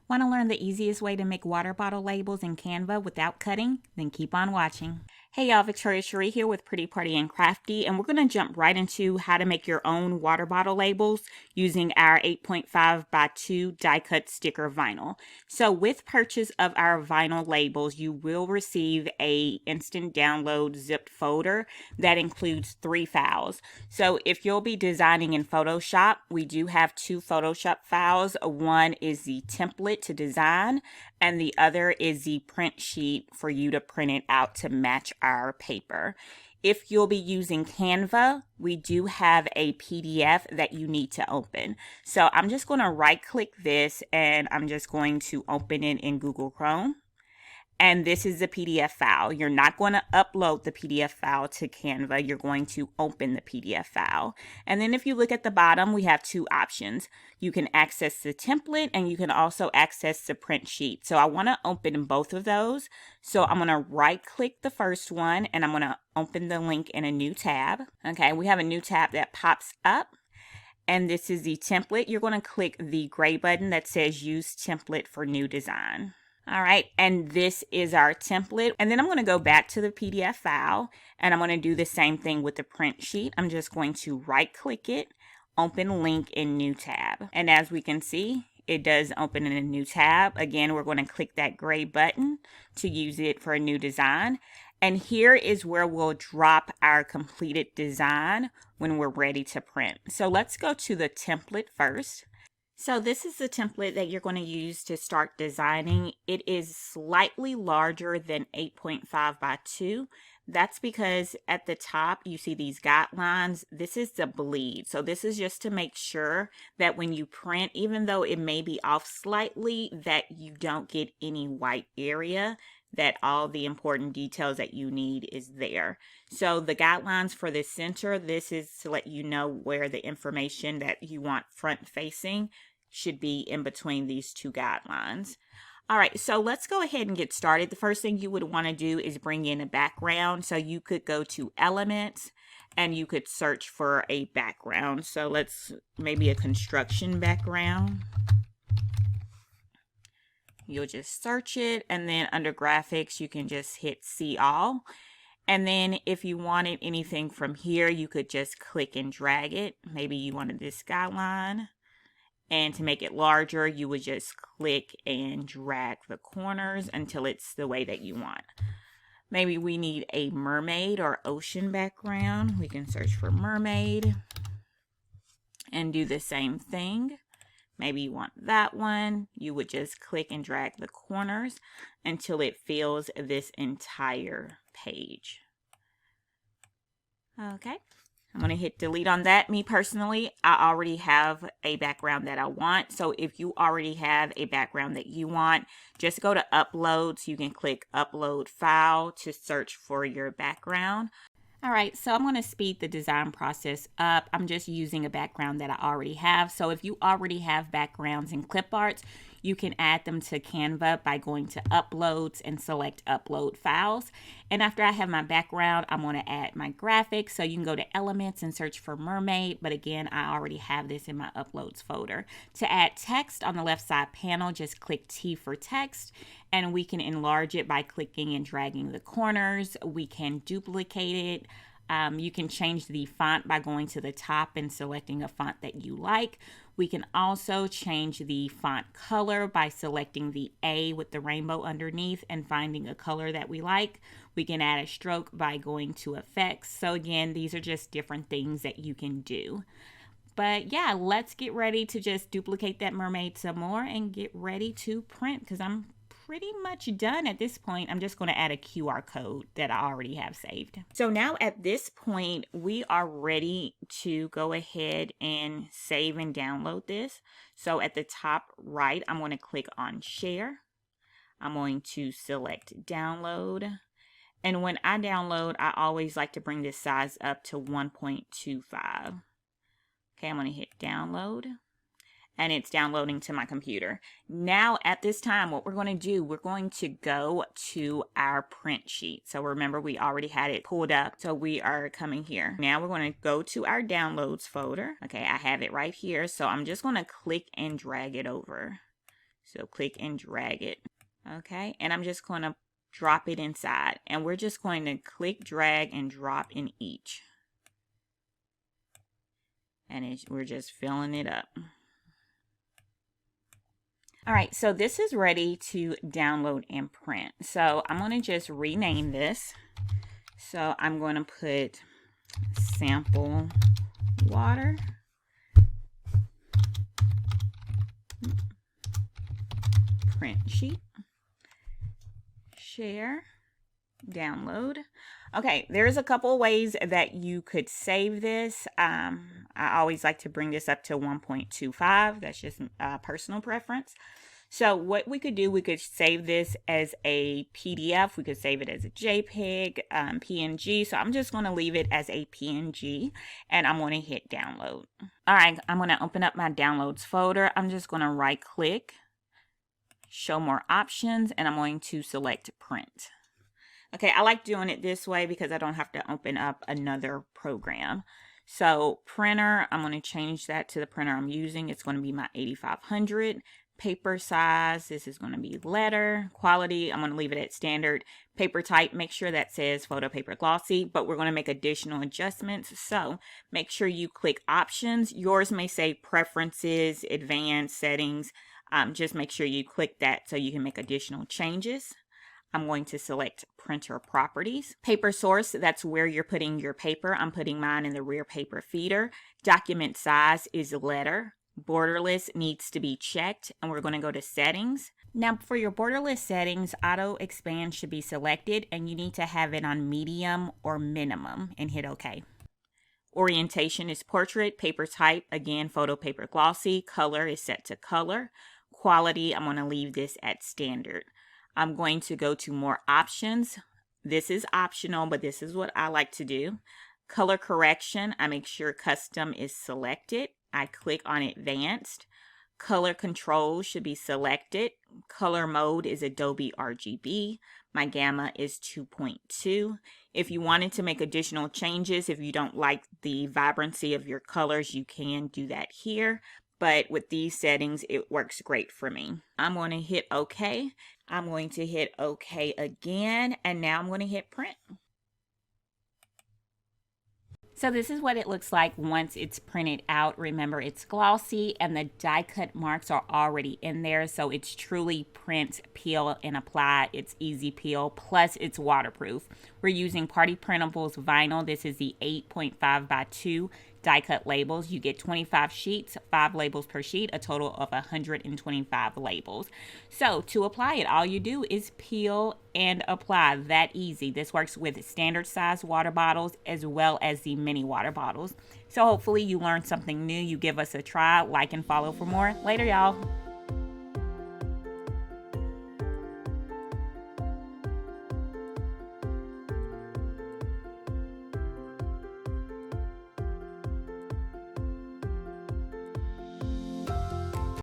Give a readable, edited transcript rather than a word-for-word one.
Want to learn the easiest way to make water bottle labels in Canva without cutting? Then keep on watching. Hey y'all, Victoria Cherie here with Pretty Party and Crafty, and we're going to jump right into how to make your own water bottle labels using our 8.5 by 2 die cut sticker vinyl. So with purchase of our vinyl labels, you will receive a instant download zipped folder that includes 3 files. So if you'll be designing in Photoshop, we do have 2 Photoshop files. One is the template to design, and the other is the print sheet for you to print it out to match our paper. If you'll be using Canva, we do have a PDF that you need to open. So I'm just going to right click this and I'm just going to open it in Google Chrome. And this is the PDF file. You're not going to upload the PDF file to Canva. You're going to open the PDF file. And then if you look at the bottom, we have 2 options. You can access the template and you can also access the print sheet. So I want to open both of those. So I'm going to right click the first one and I'm going to open the link in a new tab. Okay, we have a new tab that pops up. And this is the template. You're going to click the gray button that says Use Template for New Design. All right, and this is our template. And then I'm going to go back to the PDF file and I'm going to do the same thing with the print sheet. I'm just going to right click it, open link in new tab. And as we can see, it does open in a new tab. Again, we're going to click that gray button to use it for a new design. And here is where we'll drop our completed design when we're ready to print. So let's go to the template first. So this is the template that you're going to use to start designing. It is slightly larger than 8.5 by 2. That's because at the top you see these guidelines. This is the bleed. So this is just to make sure that when you print, even though it may be off slightly, that you don't get any white area, that all the important details that you need is there. So the guidelines for the center, this is to let you know where the information that you want front facing should be in between these 2 guidelines. All right, so let's go ahead and get started. The first thing you would want to do is bring in a background. So you could go to Elements and you could search for a background. So let's maybe a construction background. You'll just search it, and then under graphics, you can just hit see all. And then if you wanted anything from here, you could just click and drag it. Maybe you wanted this guideline. And to make it larger, you would just click and drag the corners until it's the way that you want. Maybe we need a mermaid or ocean background. We can search for mermaid and do the same thing. Maybe you want that one. You would just click and drag the corners until it fills this entire page. Okay, I'm going to hit delete on that. Me personally, I already have a background that I want. So if you already have a background that you want, just go to uploads. You can click upload file to search for your background. All right, so I'm going to speed the design process up. I'm just using a background that I already have. So if you already have backgrounds in clip arts, you can add them to Canva by going to uploads and select upload files. And after I have my background, I'm going to add my graphics. So you can go to elements and search for mermaid. But again, I already have this in my uploads folder. To add text on the left side panel, just click T for text. And we can enlarge it by clicking and dragging the corners. We can duplicate it. You can change the font by going to the top and selecting a font that you like. We can also change the font color by selecting the A with the rainbow underneath and finding a color that we like. We can add a stroke by going to effects. So again, these are just different things that you can do. But yeah, let's get ready to just duplicate that mermaid some more and get ready to print, because I'm pretty much done at this point. I'm just going to add a QR code that I already have saved. So now at this point, we are ready to go ahead and save and download this. So at the top right, I'm going to click on share. I'm going to select download. And when I download, I always like to bring this size up to 1.25. Okay, I'm going to hit download. And it's downloading to my computer. Now at this time, what we're going to do, we're going to go to our print sheet. So remember, we already had it pulled up. So we are coming here. Now we're going to go to our downloads folder. Okay, I have it right here. So I'm just going to click and drag it over. So click and drag it. Okay, and I'm just going to drop it inside. And we're just going to click, drag, and drop in each. And we're just filling it up. All right, so this is ready to download and print. So I'm going to just rename this. So I'm going to put sample water. Print sheet. Share. Download. Okay, there's a couple ways that you could save this. I always like to bring this up to 1.25. That's just personal preference. So what we could do, we could save this as a PDF. We could save it as a JPEG, PNG. So I'm just going to leave it as a PNG, and I'm going to hit download. All right, I'm going to open up my downloads folder. I'm just going to right click, show more options, and I'm going to select print. Okay, I like doing it this way because I don't have to open up another program. So printer, I'm going to change that to the printer I'm using. It's going to be my 8500. Paper size, this is going to be letter. Quality, I'm going to leave it at standard. Paper type, make sure that says photo paper glossy, but we're going to make additional adjustments. So make sure you click options. Yours may say preferences, advanced settings. Just make sure you click that so you can make additional changes. I'm going to select printer properties. Paper source, that's where you're putting your paper. I'm putting mine in the rear paper feeder. Document size is letter. Borderless needs to be checked, and we're going to go to settings. Now for your borderless settings, auto expand should be selected, and you need to have it on medium or minimum and hit OK. Orientation is portrait. Paper type, again, photo paper glossy. Color is set to color. Quality, I'm going to leave this at standard. I'm going to go to more options. This is optional, but this is what I like to do. Color correction, I make sure custom is selected. I click on advanced. Color control should be selected. Color mode is Adobe RGB. My gamma is 2.2. If you wanted to make additional changes, if you don't like the vibrancy of your colors, you can do that here. But with these settings, it works great for me. I'm going to hit OK. I'm going to hit OK again, and now I'm going to hit print. So this is what it looks like once it's printed out. Remember, it's glossy and the die cut marks are already in there. So it's truly print, peel, and apply. It's easy peel, plus it's waterproof. We're using Party Printables vinyl. This is the 8.5 by 2 die cut labels. You get 25 sheets, 5 labels per sheet, a total of 125 labels. So to apply it, all you do is peel and apply. That easy. This works with standard size water bottles as well as the mini water bottles. So hopefully you learned something new. You give us a try, like and follow for more. Later, y'all.